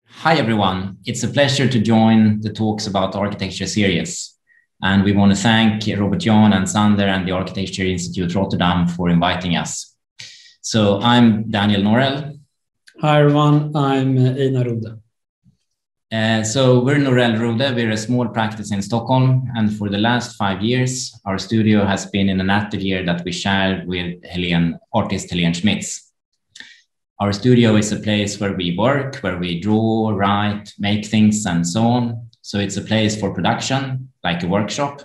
Hi, everyone. It's a pleasure to join the Talks About Architecture series. And we want to thank Robert Jan and Sander and the Architecture Institute Rotterdam for inviting us. So I'm Daniel Norell. Hi, everyone. I'm Norell Rodhe. So we're Norell Rodhe. We're a small practice in Stockholm. And for the last 5 years, our studio has been in an atelier that we share with artist Helene Schmitz. Our studio is a place where we work, where we draw, write, make things, and so on. So it's a place for production, like a workshop,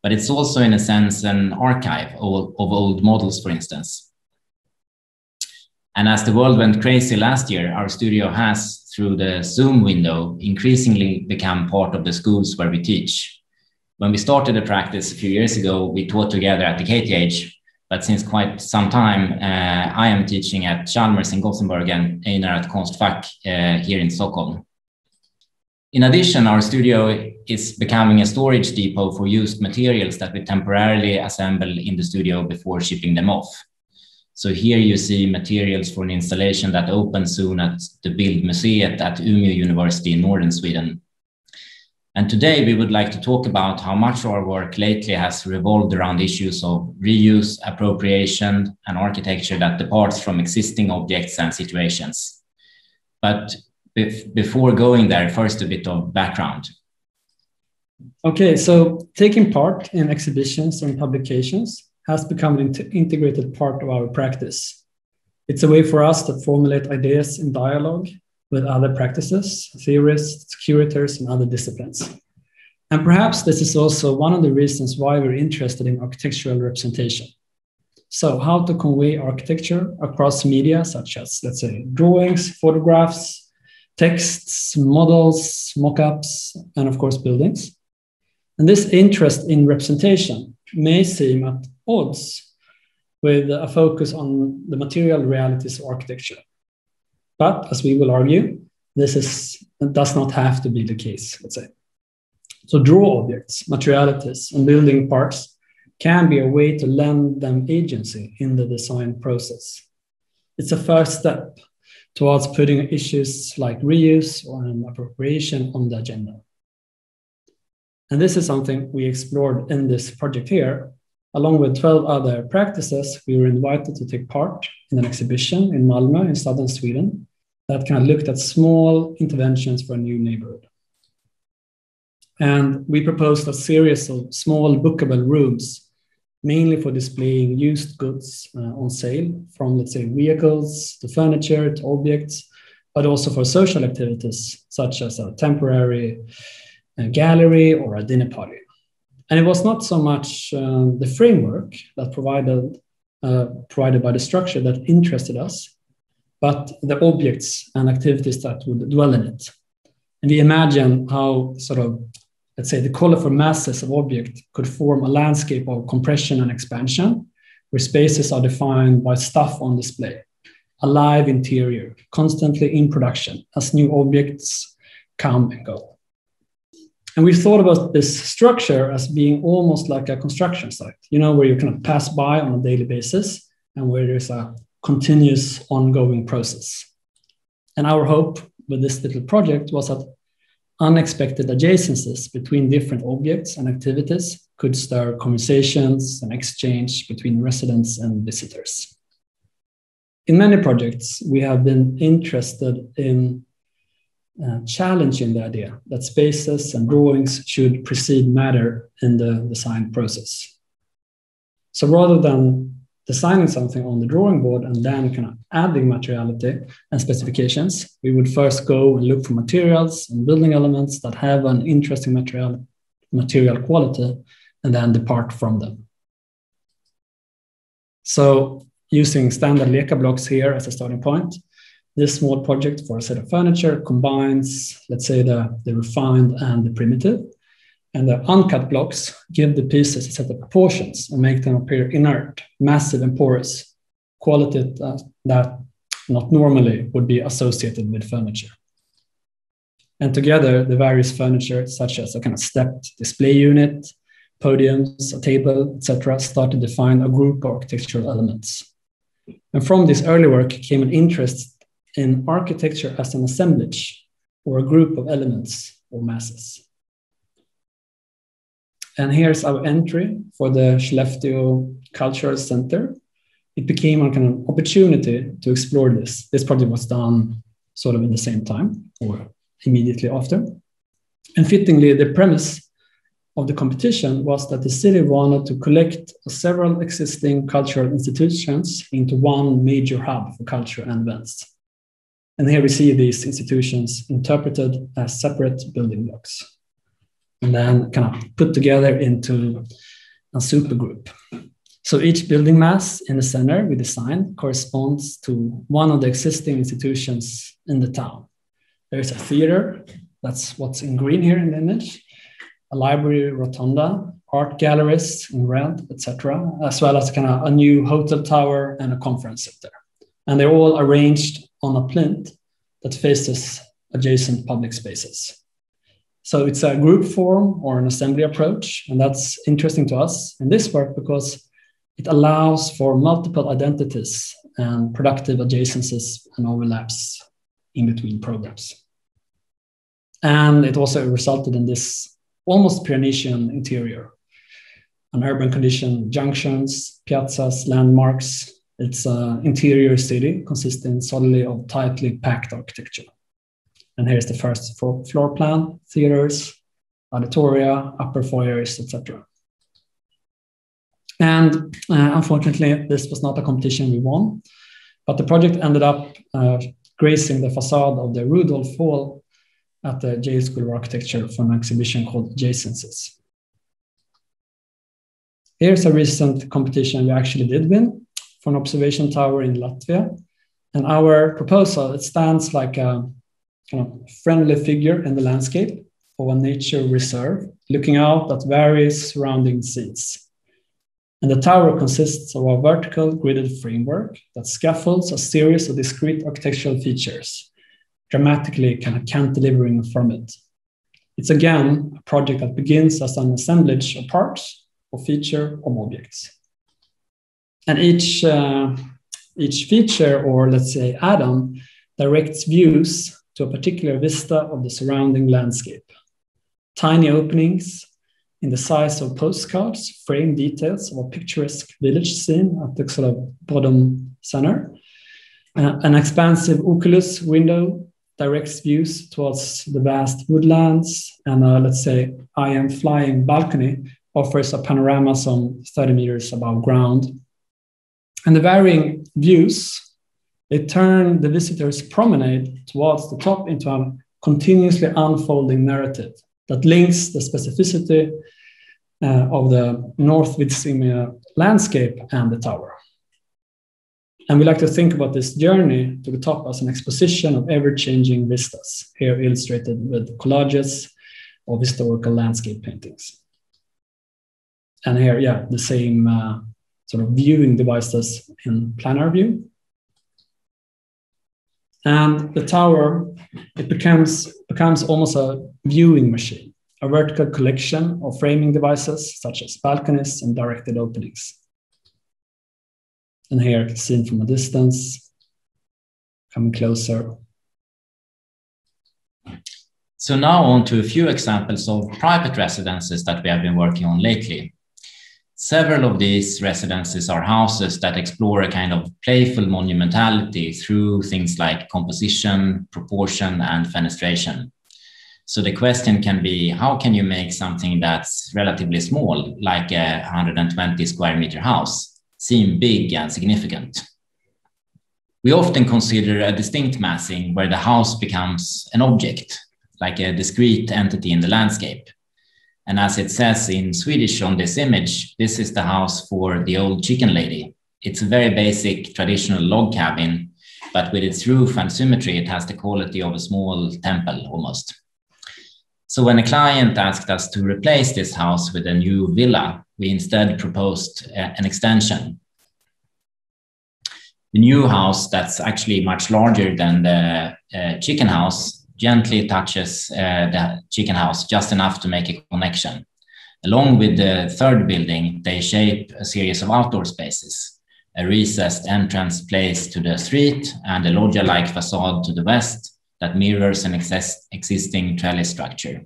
but it's also, in a sense, an archive of old models, for instance. And as the world went crazy last year, our studio has, through the Zoom window, increasingly become part of the schools where we teach. When we started the practice a few years ago, we taught together at the KTH. But since quite some time, I am teaching at Chalmers in Gothenburg and Einar at Konstfack here in Stockholm. In addition, our studio is becoming a storage depot for used materials that we temporarily assemble in the studio before shipping them off. So here you see materials for an installation that opens soon at the Bildmuseet at Umeå University in northern Sweden. And today we would like to talk about how much our work lately has revolved around issues of reuse, appropriation, and architecture that departs from existing objects and situations. But before going there, first a bit of background. Okay, so taking part in exhibitions and publications has become an integrated part of our practice. It's a way for us to formulate ideas in dialogue with other practices, theorists, curators, and other disciplines. And perhaps this is also one of the reasons why we're interested in architectural representation. So how to convey architecture across media, such as, let's say, drawings, photographs, texts, models, mock-ups, and of course, buildings. And this interest in representation may seem at odds with a focus on the material realities of architecture. But as we will argue, this does not have to be the case, let's say. So draw objects, materialities, and building parts can be a way to lend them agency in the design process. It's a first step towards putting issues like reuse or appropriation on the agenda. And this is something we explored in this project here. Along with 12 other practices, we were invited to take part in an exhibition in Malmö in southern Sweden that kind of looked at small interventions for a new neighborhood. And we proposed a series of small bookable rooms, mainly for displaying used goods on sale, from, let's say, vehicles to furniture to objects, but also for social activities, such as a temporary gallery or a dinner party. And it was not so much the framework that provided by the structure that interested us, but the objects and activities that would dwell in it. And we imagine how sort of, let's say, the colorful masses of objects could form a landscape of compression and expansion, where spaces are defined by stuff on display, a live interior, constantly in production as new objects come and go. And we thought about this structure as being almost like a construction site, where you kind of pass by on a daily basis and where there's a continuous ongoing process. And our hope with this little project was that unexpected adjacencies between different objects and activities could stir conversations and exchange between residents and visitors. In many projects, we have been interested in challenging the idea that spaces and drawings should precede matter in the design process. So rather than designing something on the drawing board and then kind of adding materiality and specifications, we would first go and look for materials and building elements that have an interesting material quality and then depart from them. So using standard Leka blocks here as a starting point, this small project for a set of furniture combines, let's say, the refined and the primitive. And the uncut blocks give the pieces a set of proportions and make them appear inert, massive, and porous, quality that not normally would be associated with furniture. And together, the various furniture, such as a kind of stepped display unit, podiums, a table, etc., start to define a group of architectural elements. And from this early work came an interest in architecture as an assemblage, or a group of elements or masses. And here's our entry for the Schlefter Cultural Center. It became a kind of opportunity to explore this. This project was done sort of in the same time or immediately after. And fittingly, the premise of the competition was that the city wanted to collect several existing cultural institutions into one major hub for culture and events. And here we see these institutions interpreted as separate building blocks and then kind of put together into a supergroup. So each building mass in the center we designed corresponds to one of the existing institutions in the town. There's a theater, that's what's in green here in the image, a library rotunda, art galleries in red, etc., as well as kind of a new hotel tower and a conference center. And they're all arranged on a plinth that faces adjacent public spaces. So it's a group form or an assembly approach, and that's interesting to us in this work because it allows for multiple identities and productive adjacencies and overlaps in between programs. And it also resulted in this almost Pyrenean interior, an urban condition, junctions, piazzas, landmarks. It's an interior city consisting solely of tightly packed architecture. And here's the first floor plan, theaters, auditoria, upper foyers, etc. And unfortunately, this was not a competition we won, but the project ended up gracing the facade of the Rudolph Hall at the Yale School of Architecture for an exhibition called Adjacencies. Here's a recent competition we actually did win for an observation tower in Latvia. And our proposal, it stands like a kind of friendly figure in the landscape of a nature reserve, looking out at various surrounding scenes. And the tower consists of a vertical gridded framework that scaffolds a series of discrete architectural features, dramatically kind of cantilevering from it. It's again a project that begins as an assemblage of parts or feature of objects. And each feature, or let's say add-on, directs views to a particular vista of the surrounding landscape. Tiny openings in the size of postcards frame details of a picturesque village scene at the sort of bottom center. An expansive oculus window directs views towards the vast woodlands, and let's say I am flying balcony offers a panorama some 30 meters above ground. And the varying views, they turn the visitor's promenade towards the top into a continuously unfolding narrative that links the specificity of the North Vidsimia landscape and the tower. And we like to think about this journey to the top as an exposition of ever-changing vistas, here illustrated with collages of historical landscape paintings. And here, yeah, the same sort of viewing devices in planar view. And the tower, it becomes almost a viewing machine, a vertical collection of framing devices such as balconies and directed openings. And here, seen from a distance, coming closer. So now on to a few examples of private residences that we have been working on lately. Several of these residences are houses that explore a kind of playful monumentality through things like composition, proportion, and fenestration. So the question can be, how can you make something that's relatively small, like a 120 square meter house, seem big and significant? We often consider a distinct massing where the house becomes an object, like a discrete entity in the landscape. And as it says in Swedish on this image, this is the house for the old chicken lady. It's a very basic traditional log cabin, but with its roof and symmetry, it has the quality of a small temple almost. So when a client asked us to replace this house with a new villa, we instead proposed an extension. The new house, that's actually much larger than the chicken house, gently touches the chicken house just enough to make a connection. Along with the third building, they shape a series of outdoor spaces, a recessed entrance place to the street and a loggia-like facade to the west, that mirrors an existing trellis structure.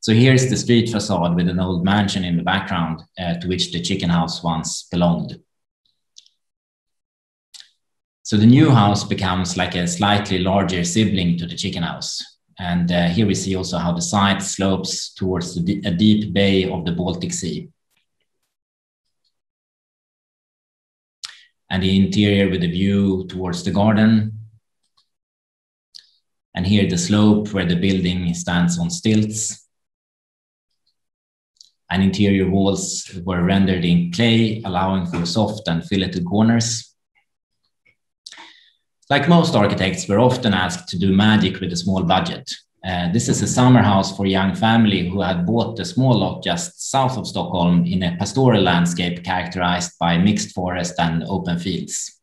So here's the street facade with an old mansion in the background to which the chicken house once belonged. So the new house becomes like a slightly larger sibling to the chicken house. And here we see also how the site slopes towards a deep bay of the Baltic Sea. And the interior with a view towards the garden. And here the slope where the building stands on stilts. And interior walls were rendered in clay, allowing for soft and filleted corners. Like most architects, we're often asked to do magic with a small budget. This is a summer house for a young family who had bought a small lot just south of Stockholm in a pastoral landscape characterized by mixed forest and open fields.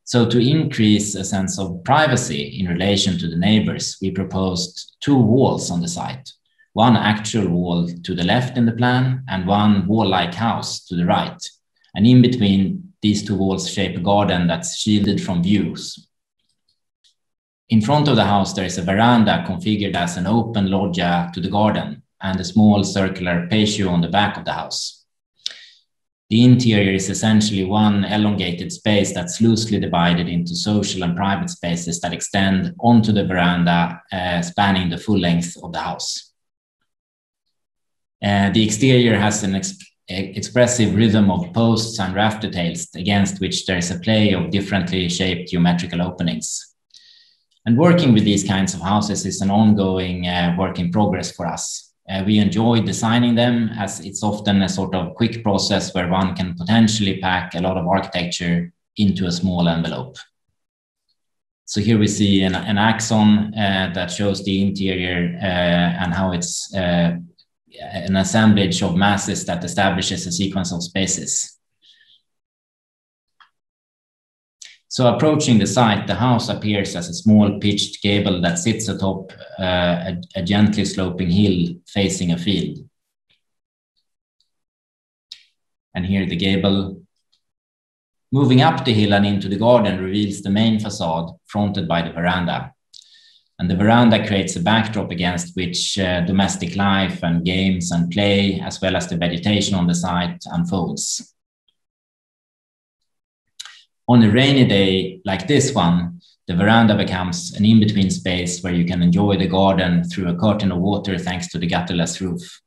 So to increase a sense of privacy in relation to the neighbors, we proposed 2 walls on the site. One actual wall to the left in the plan and one wall-like house to the right. And in between these 2 walls shape a garden that's shielded from views. In front of the house, there is a veranda configured as an open loggia to the garden and a small circular patio on the back of the house. The interior is essentially one elongated space that's loosely divided into social and private spaces that extend onto the veranda, spanning the full length of the house. The exterior has an expressive rhythm of posts and raft details against which there is a play of differently shaped geometrical openings. And working with these kinds of houses is an ongoing work in progress for us. We enjoy designing them as it's often a sort of quick process where one can potentially pack a lot of architecture into a small envelope. So here we see an axon that shows the interior and how it's an assemblage of masses that establishes a sequence of spaces. So approaching the site, the house appears as a small pitched gable that sits atop a gently sloping hill facing a field. And here the gable, moving up the hill and into the garden, reveals the main facade fronted by the veranda. And the veranda creates a backdrop against which domestic life and games and play, as well as the vegetation on the site, unfolds. On a rainy day like this one, the veranda becomes an in-between space where you can enjoy the garden through a curtain of water thanks to the gutterless roof.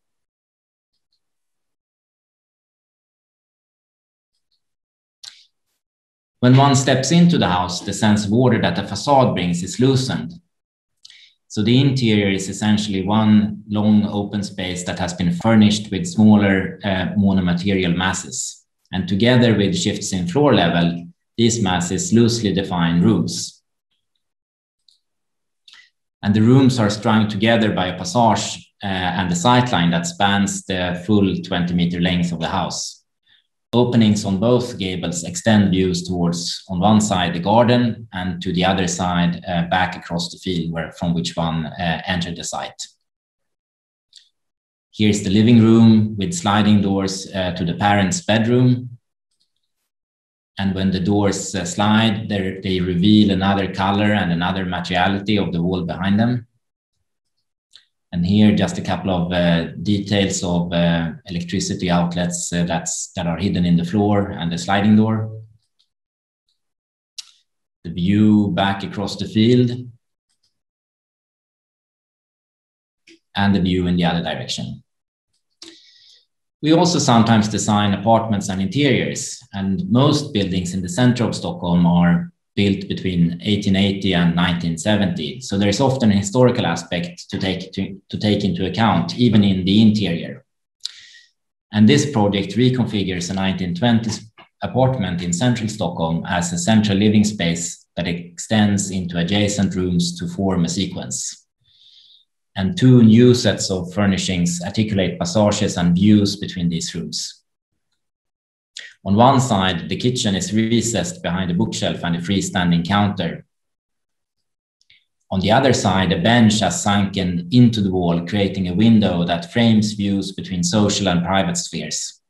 When one steps into the house, the sense of order that the facade brings is loosened. So the interior is essentially one long open space that has been furnished with smaller monomaterial masses. And together with shifts in floor level, these masses loosely define rooms. And the rooms are strung together by a passage and a sightline that spans the full 20-meter length of the house. Openings on both gables extend views towards, on one side, the garden, and to the other side, back across the field from which one entered the site. Here's the living room with sliding doors to the parents' bedroom. And when the doors slide, they reveal another color and another materiality of the wall behind them. And here, just a couple of details of electricity outlets that are hidden in the floor and the sliding door. The view back across the field. And the view in the other direction. We also sometimes design apartments and interiors, and most buildings in the center of Stockholm are built between 1880 and 1970. So there's often a historical aspect to take into account, even in the interior. And this project reconfigures a 1920s apartment in central Stockholm as a central living space that extends into adjacent rooms to form a sequence. And 2 new sets of furnishings articulate passages and views between these rooms. On one side, the kitchen is recessed behind a bookshelf and a freestanding counter. On the other side, a bench has sunken into the wall, creating a window that frames views between social and private spheres.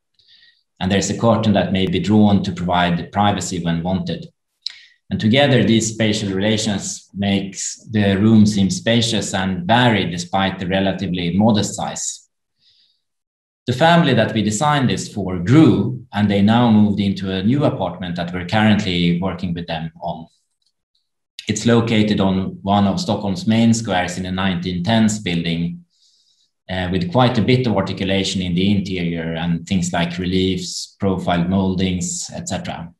And there's a curtain that may be drawn to provide privacy when wanted. And together, these spatial relations makes the room seem spacious and varied despite the relatively modest size. The family that we designed this for grew, and they now moved into a new apartment that we're currently working with them on. It's located on one of Stockholm's main squares in a 1910s building, with quite a bit of articulation in the interior and things like reliefs, profiled moldings, etc.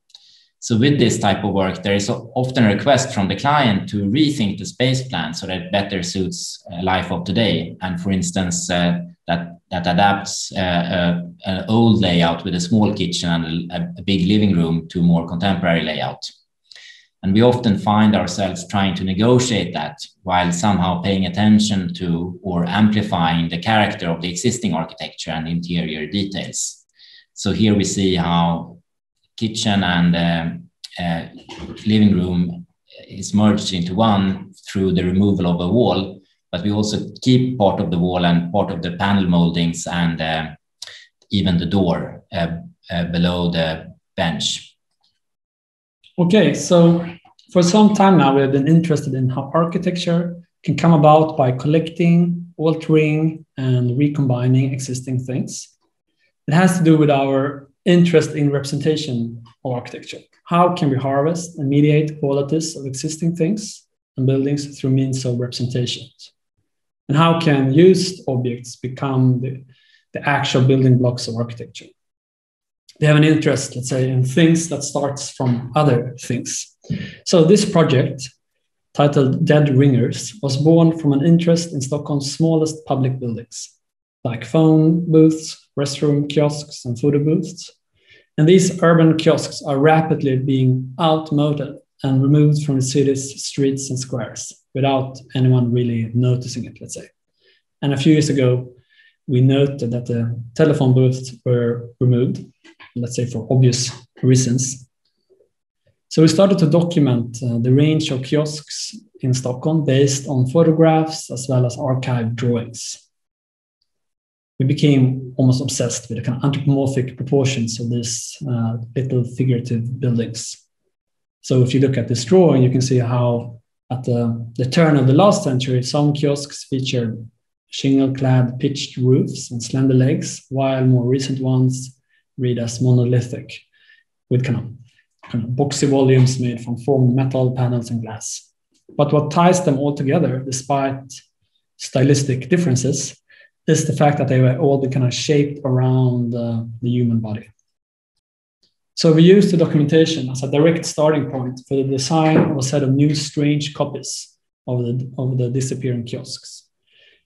So with this type of work, there is often a request from the client to rethink the space plan so that it better suits life of today. And for instance, that adapts an old layout with a small kitchen and a big living room to a more contemporary layout. And we often find ourselves trying to negotiate that while somehow paying attention to or amplifying the character of the existing architecture and interior details. So here we see how kitchen and living room is merged into one through the removal of a wall, but we also keep part of the wall and part of the panel moldings and even the door below the bench. Okay, so for some time now, we have been interested in how architecture can come about by collecting, altering, and recombining existing things. It has to do with our interest in representation of architecture. How can we harvest and mediate qualities of existing things and buildings through means of representations? And how can used objects become the actual building blocks of architecture? They have an interest, let's say, in things that starts from other things. So this project, titled Dead Ringers, was born from an interest in Stockholm's smallest public buildings, like phone booths, restroom kiosks, and photo booths. And these urban kiosks are rapidly being outmoded and removed from the city's streets and squares without anyone really noticing it, let's say. And a few years ago, we noted that the telephone booths were removed, let's say for obvious reasons. So we started to document the range of kiosks in Stockholm based on photographs as well as archived drawings. We became almost obsessed with the kind of anthropomorphic proportions of these little figurative buildings. So if you look at this drawing, you can see how at the turn of the last century, some kiosks featured shingle-clad pitched roofs and slender legs, while more recent ones read as monolithic, with kind of boxy volumes made from formed metal panels and glass. But what ties them all together, despite stylistic differences, is the fact that they were all kind of shaped around the human body. So we used the documentation as a direct starting point for the design of a set of new strange copies of the disappearing kiosks.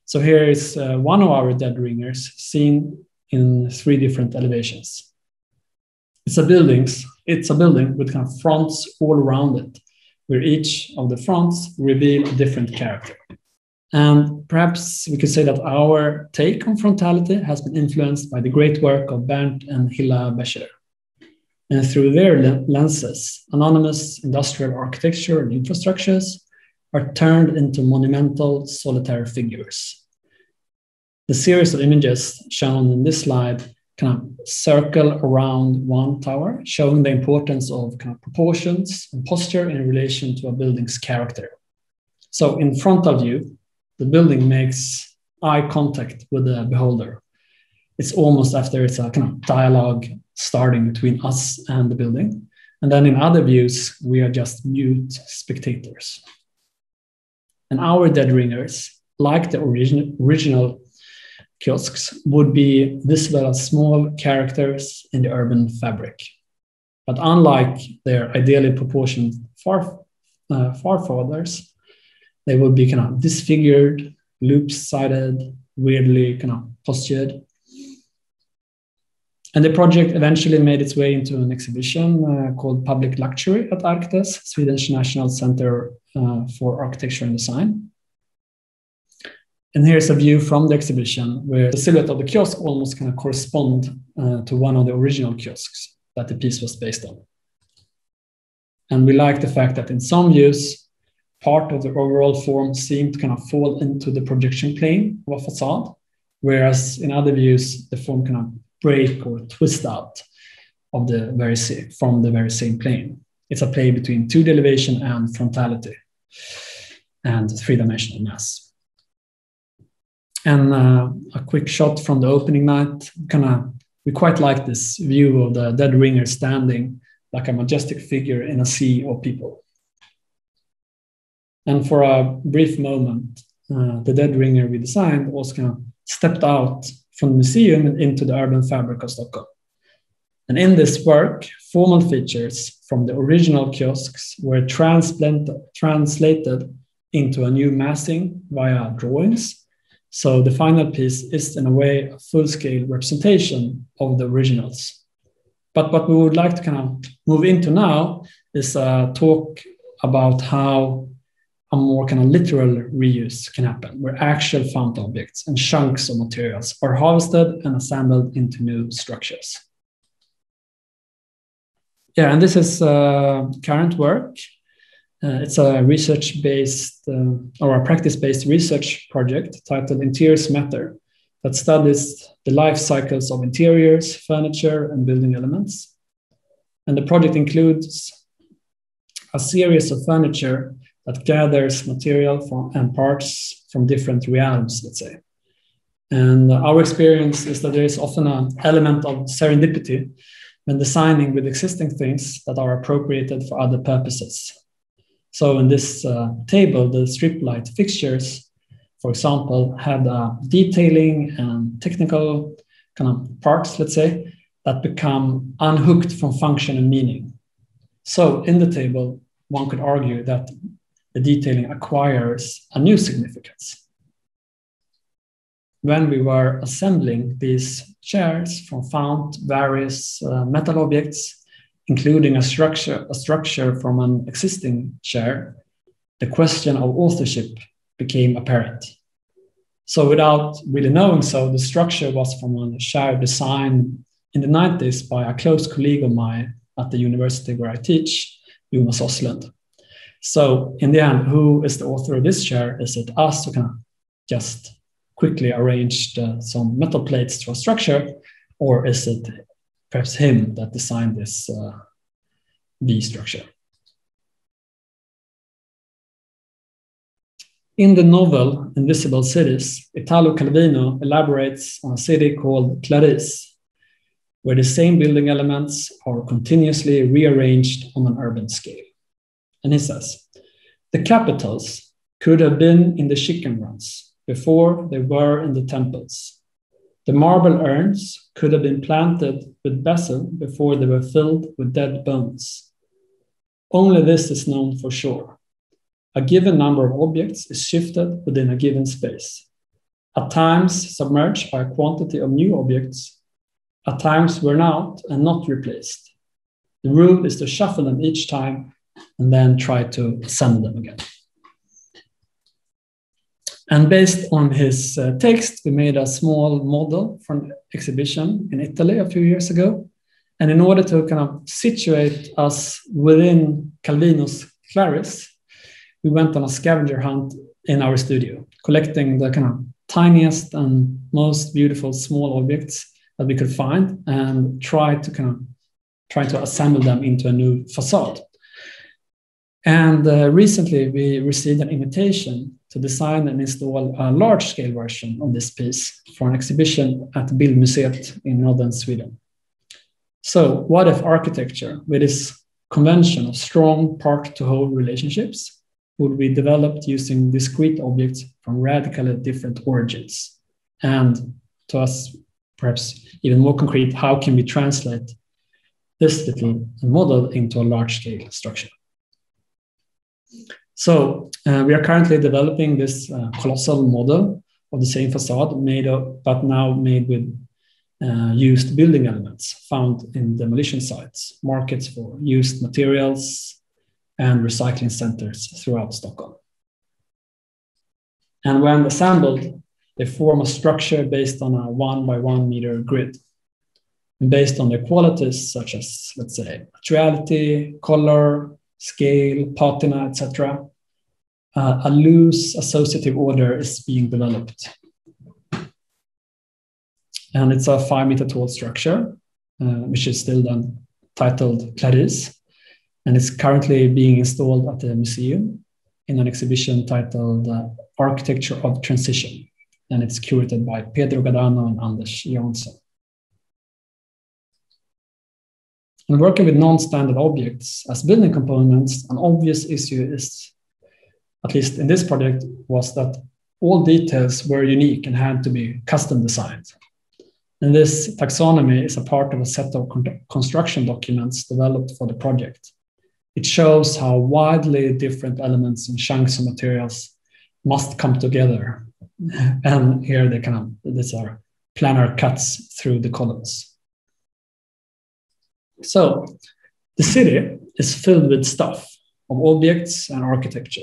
So here is one of our dead ringers seen in 3 different elevations. It's a building with kind of fronts all around it, where each of the fronts reveal a different character. And perhaps we could say that our take on frontality has been influenced by the great work of Bernd and Hilla Becher. And through their lenses, anonymous industrial architecture and infrastructures are turned into monumental solitary figures. The series of images shown in this slide kind of circle around one tower, showing the importance of kind of proportions and posture in relation to a building's character. So in frontal view, the building makes eye contact with the beholder. It's almost after it's a kind of dialogue starting between us and the building. And then in other views, we are just mute spectators. And our dead ringers, like the original kiosks, would be visible as small characters in the urban fabric. But unlike their ideally proportioned forefathers, they would be kind of disfigured, loop-sided, weirdly kind of postured. And the project eventually made its way into an exhibition called Public Luxury at Arkites, Sweden's National Center for Architecture and Design. And here's a view from the exhibition where the silhouette of the kiosk almost kind of correspond to one of the original kiosks that the piece was based on. And we like the fact that in some views, part of the overall form seemed to kind of fall into the projection plane of a facade, whereas in other views, the form kind of break or twist out of from the very same plane. It's a play between 2D elevation and frontality and three-dimensional mass. And a quick shot from the opening night. We quite like this view of the dead ringer standing like a majestic figure in a sea of people. And for a brief moment, the dead ringer we designed was stepped out from the museum and into the urban fabric of Stockholm. And in this work, formal features from the original kiosks were translated into a new massing via drawings. So the final piece is, in a way, a full-scale representation of the originals. But what we would like to move into now is a talk about how a more literal reuse can happen, where actual found objects and chunks of materials are harvested and assembled into new structures. Yeah, and this is current work. It's a research-based or a practice-based research project titled Interiors Matter that studies the life cycles of interiors, furniture, and building elements. And the project includes a series of furniture that gathers material and parts from different realms, let's say. And our experience is that there is often an element of serendipity when designing with existing things that are appropriated for other purposes. So in this table, the strip light fixtures, for example, had detailing and technical parts, let's say, that become unhooked from function and meaning. So in the table, one could argue that the detailing acquires a new significance. When we were assembling these chairs from found various metal objects, including a structure from an existing chair, the question of authorship became apparent. So without really knowing so, the structure was from a chair designed in the 90s by a close colleague of mine at the university where I teach, June the Stockholm. So in the end, who is the author of this chair? Is it us who just quickly arranged some metal plates to a structure, or is it perhaps him that designed this V structure? In the novel Invisible Cities, Italo Calvino elaborates on a city called Clarice, where the same building elements are continuously rearranged on an urban scale. And he says, the capitals could have been in the chicken runs before they were in the temples. The marble urns could have been planted with basil before they were filled with dead bones. Only this is known for sure. A given number of objects is shifted within a given space, at times submerged by a quantity of new objects, at times worn out and not replaced. The rule is to shuffle them each time and then try to assemble them again. And based on his text, we made a small model for an exhibition in Italy a few years ago. And in order to situate us within Calvino's Clarice, we went on a scavenger hunt in our studio, collecting the tiniest and most beautiful small objects that we could find and try to assemble them into a new facade. And recently we received an invitation to design and install a large-scale version of this piece for an exhibition at Bildmuseet in northern Sweden. So what if architecture, with its convention of strong part-to-whole relationships, would be developed using discrete objects from radically different origins? And to us, perhaps even more concrete, how can we translate this little model into a large-scale structure? So we are currently developing this colossal model of the same facade, but now made with used building elements found in demolition sites, markets for used materials, and recycling centers throughout Stockholm. And when assembled, they form a structure based on a 1 by 1 meter grid, and based on their qualities such as, let's say, materiality, color, scale, patina, etc., a loose associative order is being developed. And it's a 5 meter tall structure, which is still then titled Clarice. And it's currently being installed at the museum in an exhibition titled Architecture of Transition. And it's curated by Pedro Gadano and Anders Jansson. And working with non-standard objects as building components, an obvious issue is, at least in this project, was that all details were unique and had to be custom designed. And this taxonomy is a part of a set of construction documents developed for the project. It shows how widely different elements and chunks of materials must come together. And here these are planar cuts through the columns. So the city is filled with stuff of objects and architecture.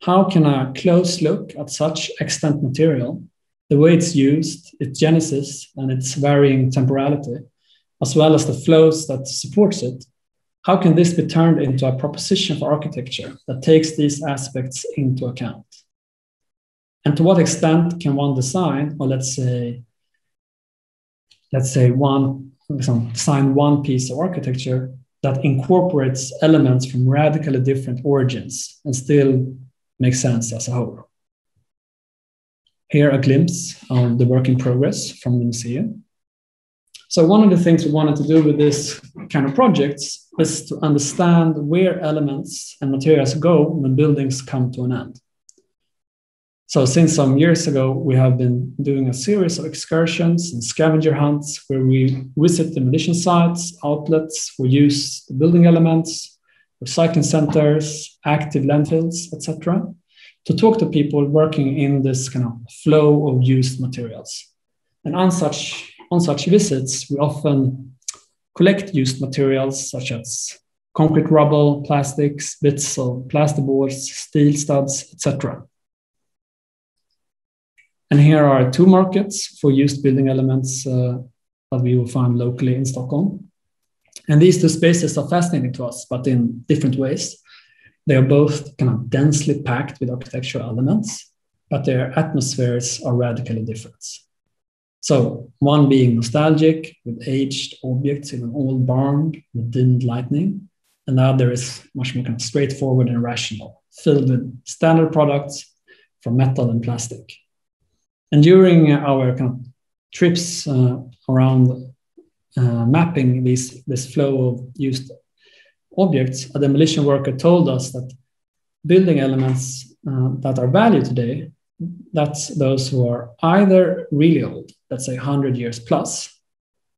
How can a close look at such extant material, the way it's used, its genesis, and its varying temporality, as well as the flows that supports it, how can this be turned into a proposition for architecture that takes these aspects into account? And to what extent can one design, or let's say design one piece of architecture that incorporates elements from radically different origins and still make sense as a whole? Here, a glimpse of the work in progress from the museum. So one of the things we wanted to do with this kind of projects is to understand where elements and materials go when buildings come to an end. So since some years ago, we have been doing a series of excursions and scavenger hunts where we visit demolition sites, outlets for used building elements, recycling centers, active landfills, etc., to talk to people working in this kind of flow of used materials. And on such visits, we often collect used materials such as concrete rubble, plastics, bits of plasterboards, steel studs, etc. And here are two markets for used building elements that we will find locally in Stockholm. And these two spaces are fascinating to us, but in different ways. They are both kind of densely packed with architectural elements, but their atmospheres are radically different. So one being nostalgic with aged objects in an old barn with dimmed lighting, and the other is much more kind of straightforward and rational, filled with standard products from metal and plastic. And during our kind of trips around mapping this flow of used objects, a demolition worker told us that building elements that are valued today, that's those who are either really old, let's say 100 years plus,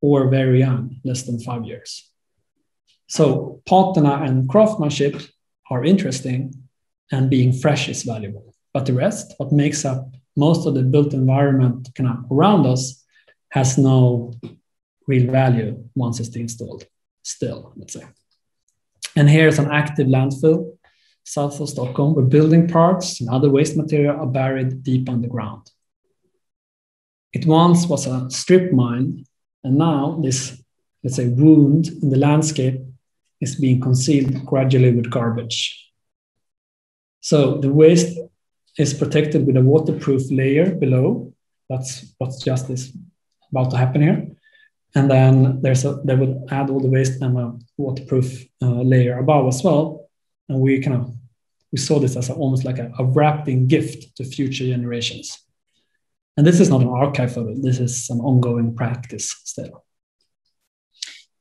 or very young, less than 5 years. So patina and craftsmanship are interesting, and being fresh is valuable. But the rest, what makes up most of the built environment kind of around us, has no real value once it's installed, still, let's say. And here's an active landfill south of Stockholm, where building parts and other waste material are buried deep underground. It once was a strip mine, and now this, let's say, wound in the landscape is being concealed gradually with garbage. So the waste is protected with a waterproof layer below. That's what's just is about to happen here. And then they would add all the waste and a waterproof layer above as well. And we saw this as almost like a wrapped-in gift to future generations. And this is not an archive photo. This is an ongoing practice still.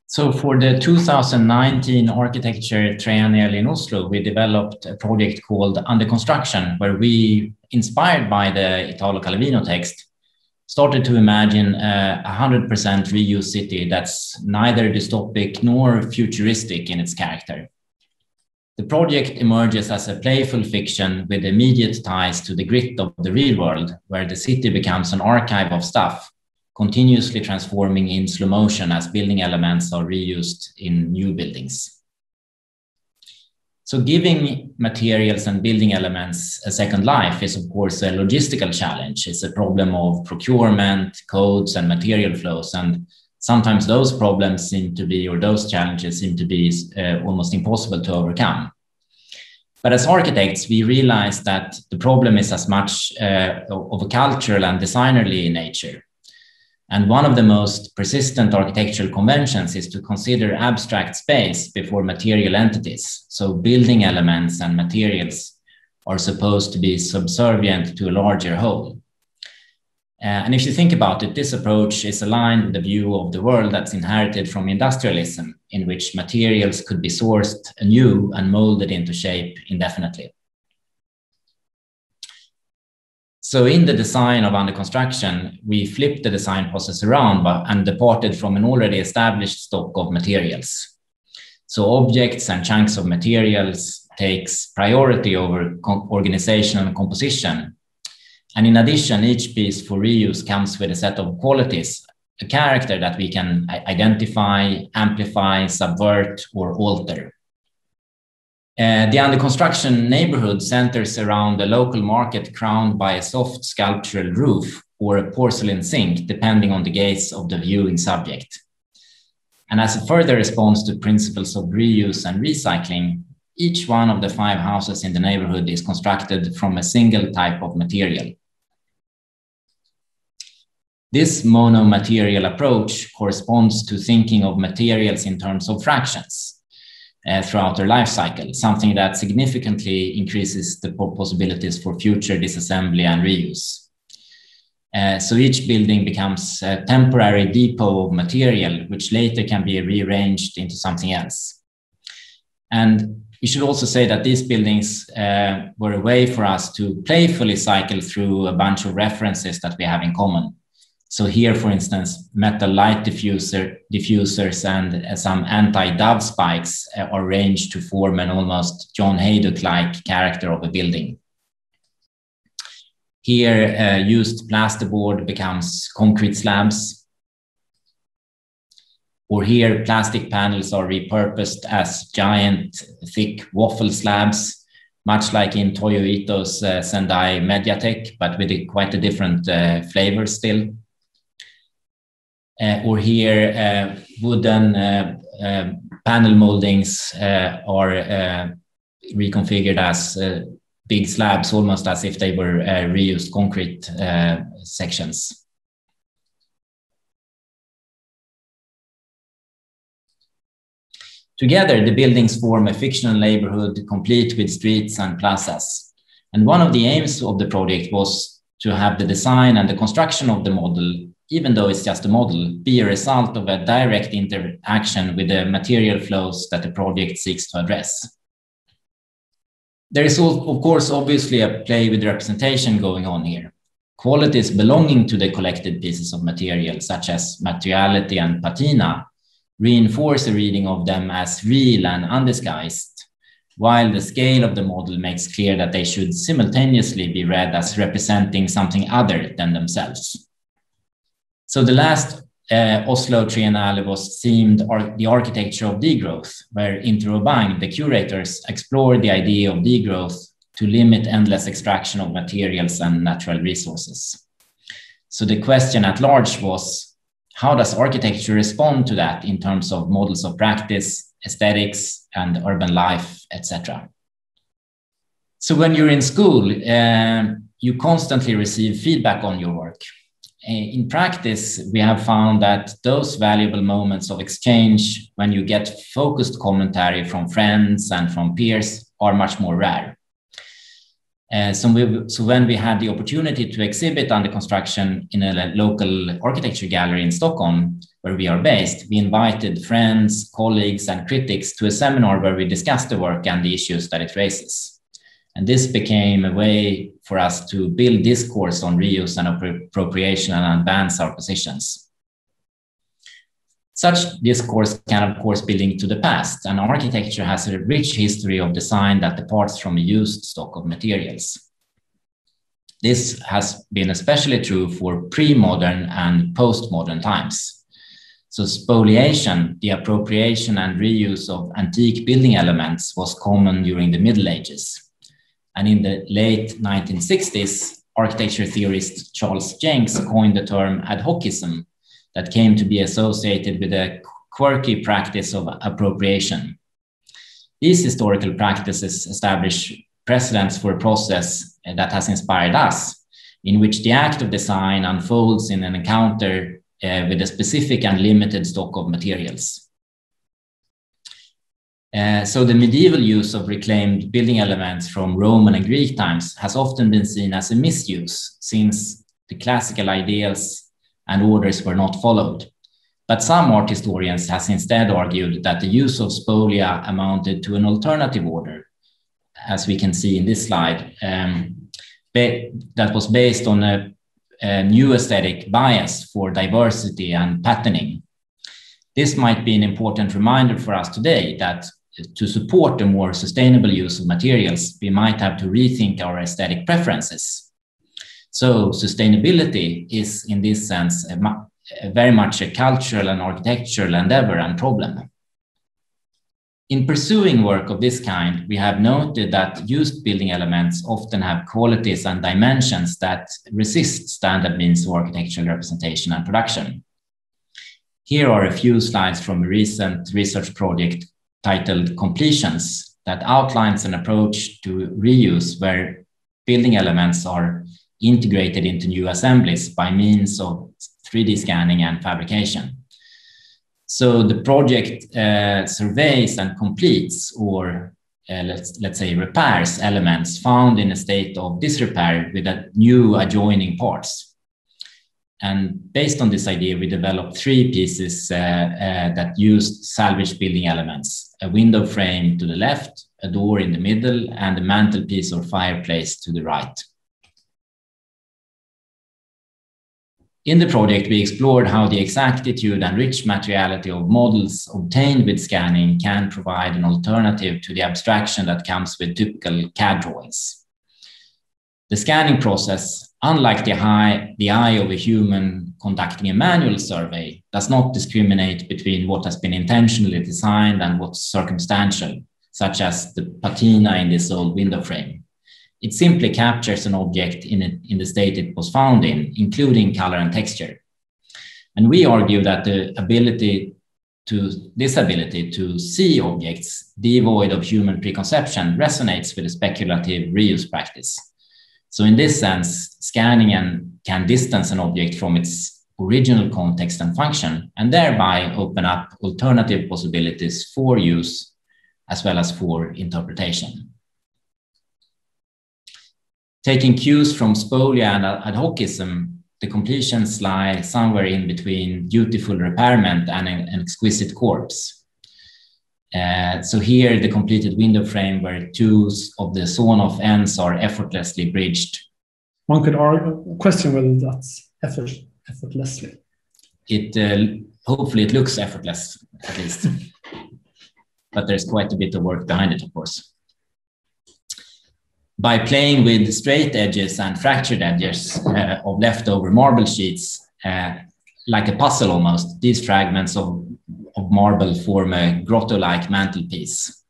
So for the 2019 Architecture Triennial in Oslo, we developed a project called Under Construction, where we, inspired by the Italo Calvino text, started to imagine a 100% reused city that's neither dystopic nor futuristic in its character. The project emerges as a playful fiction with immediate ties to the grit of the real world, where the city becomes an archive of stuff, continuously transforming in slow motion as building elements are reused in new buildings. So giving materials and building elements a second life is, of course, a logistical challenge. It's a problem of procurement, codes, and material flows. And sometimes those problems those challenges seem to be almost impossible to overcome. But as architects, we realize that the problem is as much of a cultural and designerly nature. And one of the most persistent architectural conventions is to consider abstract space before material entities. So building elements and materials are supposed to be subservient to a larger whole. And if you think about it, this approach is aligned with the view of the world that's inherited from industrialism, in which materials could be sourced anew and molded into shape indefinitely. So in the design of under construction, we flipped the design process around and departed from an already established stock of materials. So objects and chunks of materials takes priority over organization and composition. And in addition, each piece for reuse comes with a set of qualities, a character that we can identify, amplify, subvert, or alter. The under construction neighborhood centers around a local market crowned by a soft sculptural roof or a porcelain sink, depending on the gaze of the viewing subject. And as a further response to principles of reuse and recycling, each one of the 5 houses in the neighborhood is constructed from a single type of material. This mono-material approach corresponds to thinking of materials in terms of fractions throughout their life cycle, something that significantly increases the possibilities for future disassembly and reuse. So each building becomes a temporary depot of material, which later can be rearranged into something else. And we should also say that these buildings were a way for us to playfully cycle through a bunch of references that we have in common. So here, for instance, metal light diffusers and some anti-dove spikes are arranged to form an almost John Haydock-like character of a building. Here, used plasterboard becomes concrete slabs. Or here, plastic panels are repurposed as giant, thick waffle slabs, much like in Toyo Ito's Sendai Mediatek, but with quite a different flavor still. Or here, wooden panel moldings are reconfigured as big slabs, almost as if they were reused concrete sections. Together, the buildings form a fictional neighborhood complete with streets and plazas. And one of the aims of the project was to have the design and the construction of the model, even though it's just a model, be a result of a direct interaction with the material flows that the project seeks to address. There is, of course, obviously a play with representation going on here. Qualities belonging to the collected pieces of material, such as materiality and patina, reinforce a reading of them as real and undisguised, while the scale of the model makes clear that they should simultaneously be read as representing something other than themselves. So the last Oslo Triennale was themed the architecture of degrowth, where Interrobang, the curators, explored the idea of degrowth to limit endless extraction of materials and natural resources. So the question at large was, how does architecture respond to that in terms of models of practice, aesthetics, and urban life, etc.? So when you're in school, you constantly receive feedback on your work. In practice, we have found that those valuable moments of exchange, when you get focused commentary from friends and from peers, are much more rare. So when we had the opportunity to exhibit under construction in a local architecture gallery in Stockholm, where we are based, we invited friends, colleagues, and critics to a seminar where we discussed the work and the issues that it raises. And this became a way for us to build discourse on reuse and appropriation and advance our positions. Such discourse can, of course, be linked to the past, and architecture has a rich history of design that departs from a used stock of materials. This has been especially true for pre-modern and post-modern times. So spoliation, the appropriation and reuse of antique building elements, was common during the Middle Ages. And in the late 1960s, architecture theorist Charles Jenks coined the term ad hocism that came to be associated with a quirky practice of appropriation. These historical practices establish precedents for a process that has inspired us, in which the act of design unfolds in an encounter with a specific and limited stock of materials. So the medieval use of reclaimed building elements from Roman and Greek times has often been seen as a misuse, since the classical ideals and orders were not followed. But some art historians have instead argued that the use of spolia amounted to an alternative order, as we can see in this slide, that was based on a new aesthetic bias for diversity and patterning. This might be an important reminder for us today that to support a more sustainable use of materials, we might have to rethink our aesthetic preferences. So sustainability is, in this sense, very much a cultural and architectural endeavor and problem. In pursuing work of this kind, we have noted that used building elements often have qualities and dimensions that resist standard means of architectural representation and production. Here are a few slides from a recent research project titled Completions that outlines an approach to reuse where building elements are integrated into new assemblies by means of 3D scanning and fabrication. So the project surveys and completes, or let's say repairs elements found in a state of disrepair with new adjoining parts. And based on this idea, we developed 3 pieces that used salvaged building elements: a window frame to the left, a door in the middle, and a mantelpiece or fireplace to the right. In the project, we explored how the exactitude and rich materiality of models obtained with scanning can provide an alternative to the abstraction that comes with typical CAD drawings. The scanning process, unlike the eye of a human conducting a manual survey, does not discriminate between what has been intentionally designed and what's circumstantial, such as the patina in this old window frame. It simply captures an object in the state it was found in, including color and texture. And we argue that this ability to see objects devoid of human preconception resonates with a speculative reuse practice. So in this sense, scanning can distance an object from its original context and function, and thereby open up alternative possibilities for use as well as for interpretation. Taking cues from spolia and ad hocism, the completions lie somewhere in between dutiful repairment and an exquisite corpse. So here, the completed window frame where 2 of the sawn-off ends are effortlessly bridged. One could question whether that's effortlessly. Hopefully it looks effortless, at least. But there's quite a bit of work behind it, of course. By playing with straight edges and fractured edges of leftover marble sheets, like a puzzle almost, these fragments of marble form a grotto-like mantelpiece.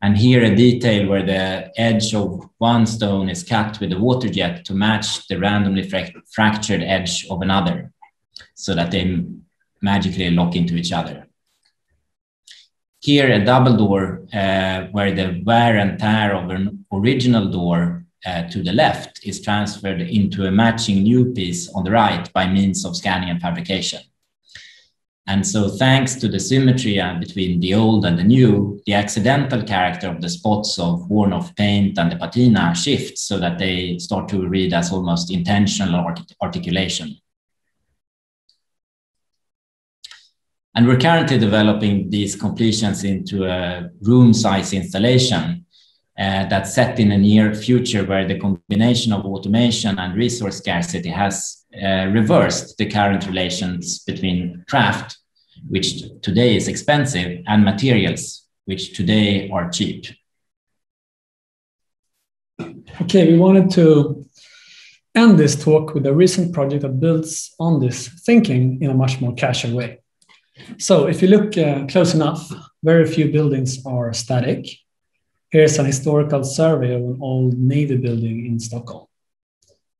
And here a detail where the edge of one stone is cut with a water jet to match the randomly fractured edge of another, so that they magically lock into each other. Here, a double door where the wear and tear of an original door to the left is transferred into a matching new piece on the right by means of scanning and fabrication. And so thanks to the symmetry between the old and the new, the accidental character of the spots of worn-off paint and the patina shifts so that they start to read as almost intentional articulation. And we're currently developing these completions into a room-size installation that's set in a near future where the combination of automation and resource scarcity has reversed the current relations between craft, which today is expensive, and materials, which today are cheap. Okay, we wanted to end this talk with a recent project that builds on this thinking in a much more casual way. So if you look close enough, very few buildings are static. Here's an historical survey of an old Navy building in Stockholm.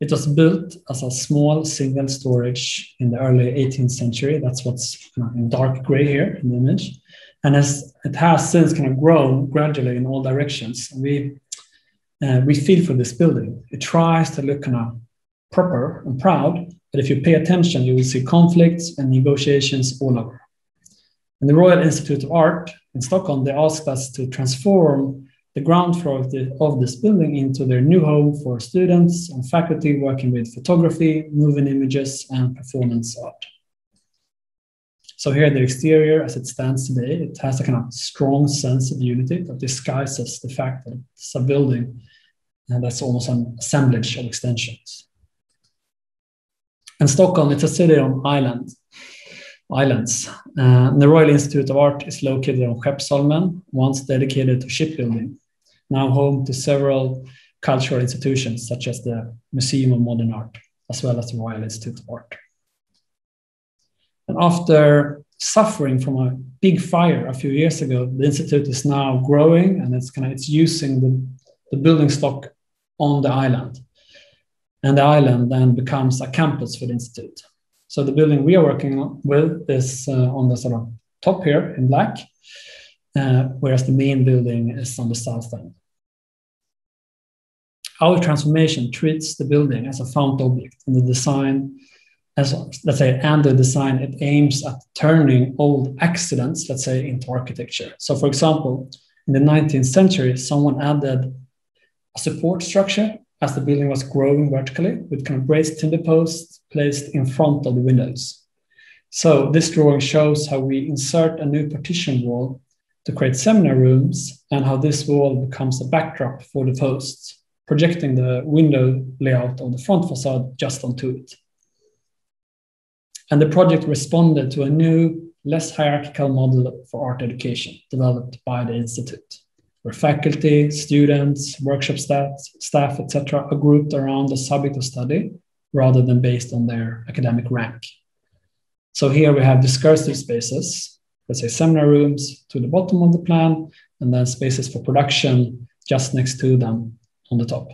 It was built as a small single storage in the early 18th century. That's what's in dark gray here in the image. And it has since kind of grown gradually in all directions. We feel for this building. It tries to look kind of proper and proud, But if you pay attention, you will see conflicts and negotiations all over. And the Royal Institute of Art in Stockholm, they asked us to transform the ground floor of this building into their new home for students and faculty working with photography, moving images, and performance art. So here, the exterior, as it stands today, it has a kind of strong sense of unity that disguises the fact that it's a building and that's almost an assemblage of extensions. And Stockholm, it's a city on islands. The Royal Institute of Art is located on Skeppsholmen, once dedicated to shipbuilding, now home to several cultural institutions such as the Museum of Modern Art, as well as the Royal Institute of Art. And after suffering from a big fire a few years ago, the institute is now growing, and it's using the building stock on the island. And the island then becomes a campus for the institute. So the building we are working with is on the sort of top here in black, whereas the main building is on the south end. Our transformation treats the building as a found object, and the design, it aims at turning old accidents, let's say, into architecture. So, for example, in the 19th century, someone added a support structure as the building was growing vertically, with kind of raised timber posts placed in front of the windows. So this drawing shows how we insert a new partition wall to create seminar rooms, and how this wall becomes a backdrop for the posts, projecting the window layout of the front facade just onto it. And the project responded to a new, less hierarchical model for art education developed by the Institute, where faculty, students, workshop staff, etc., are grouped around the subject of study rather than based on their academic rank. So here we have discursive spaces, let's say seminar rooms to the bottom of the plan, and then spaces for production just next to them on the top.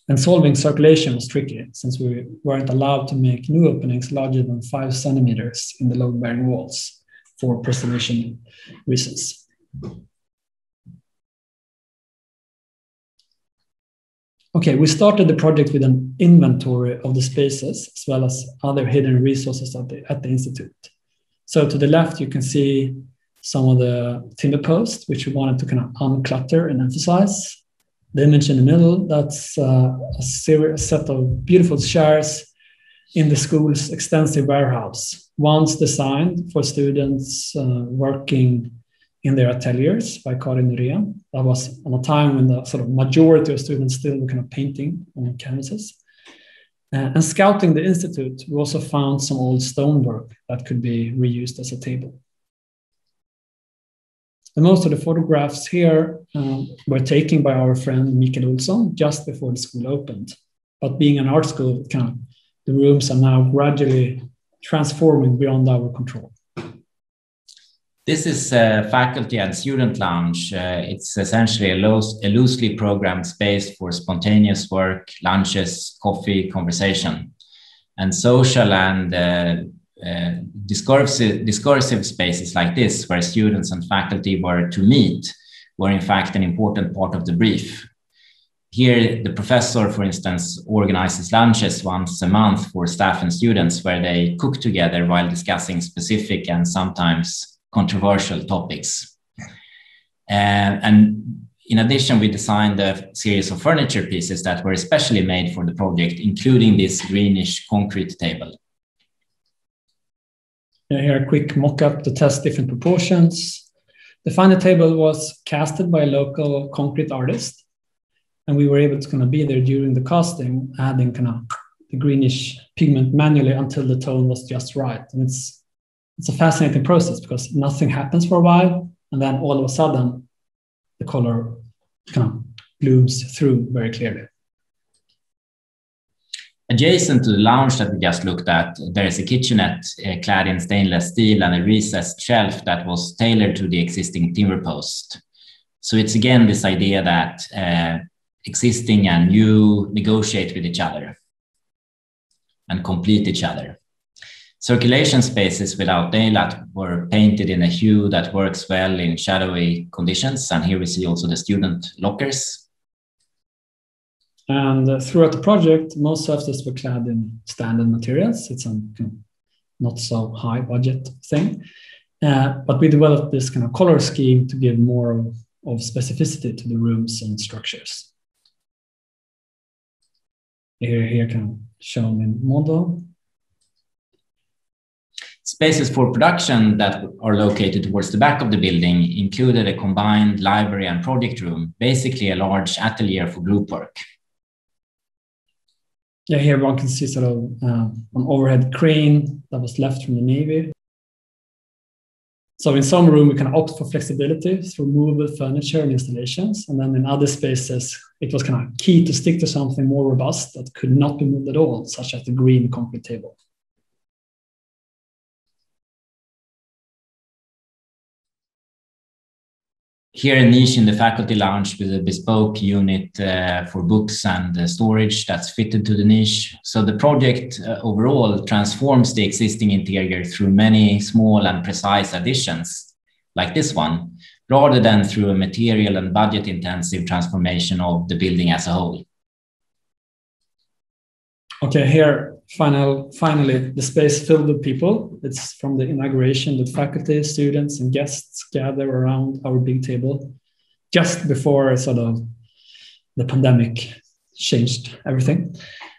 And solving circulation was tricky, since we weren't allowed to make new openings larger than 5 centimeters in the load-bearing walls for preservation reasons. Okay, we started the project with an inventory of the spaces, as well as other hidden resources at the Institute. So to the left, you can see some of the timber posts, which we wanted to kind of unclutter and emphasize. The image in the middle, that's a set of beautiful chairs in the school's extensive warehouse, once designed for students working in their ateliers by Karin Norell. That was on a time when the sort of majority of students still were kind of painting on canvases. And scouting the institute, we also found some old stonework that could be reused as a table. And most of the photographs here were taken by our friend Mikael Olsson just before the school opened. But being an art school, the rooms are now gradually transforming beyond our control. This is a faculty and student lounge. It's essentially a loosely programmed space for spontaneous work, lunches, coffee, conversation, and social and discursive spaces like this, where students and faculty were to meet, were in fact an important part of the brief. Here, the professor, for instance, organizes lunches once a month for staff and students, where they cook together while discussing specific and sometimes controversial topics. And in addition, we designed a series of furniture pieces that were especially made for the project, including this greenish concrete table. Here, a quick mock-up to test different proportions. The final table was casted by a local concrete artist, and we were able to be there during the casting, adding the greenish pigment manually until the tone was just right. And it's a fascinating process because nothing happens for a while, and then all of a sudden, the color blooms through very clearly. Adjacent to the lounge that we just looked at, there is a kitchenette clad in stainless steel and a recessed shelf that was tailored to the existing timber post. So it's again this idea that existing and new negotiate with each other and complete each other. Circulation spaces without daylight were painted in a hue that works well in shadowy conditions. And here we see also the student lockers. And throughout the project, most surfaces were clad in standard materials. It's a not so high budget thing. But we developed this kind of color scheme to give more of specificity to the rooms and structures. Here kind of shown in model. Spaces for production that are located towards the back of the building included a combined library and project room, basically a large atelier for group work. Yeah, here one can see sort of an overhead crane that was left from the Navy. So in some room, we can opt for flexibility through movable furniture and installations. And then in other spaces, it was kind of key to stick to something more robust that could not be moved at all, such as the green concrete table. Here, a niche in the faculty lounge with a bespoke unit for books and storage that's fitted to the niche. So the project overall transforms the existing interior through many small and precise additions, like this one, rather than through a material and budget-intensive transformation of the building as a whole. Okay, here, finally, the space filled with people. It's from the inauguration that faculty, students, and guests gather around our big table just before sort of the pandemic changed everything.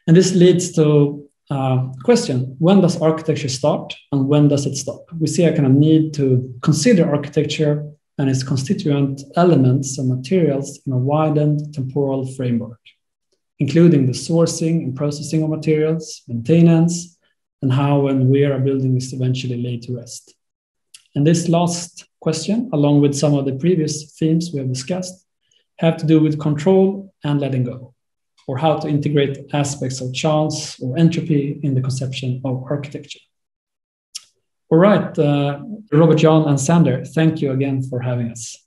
And this leads to a question: when does architecture start and when does it stop? We see a kind of need to consider architecture and its constituent elements and materials in a widened temporal framework, including the sourcing and processing of materials, maintenance, and how and where a building is eventually laid to rest. And this last question, along with some of the previous themes we have discussed, have to do with control and letting go, or how to integrate aspects of chance or entropy in the conception of architecture. All right, Robert, John, and Sander, thank you again for having us.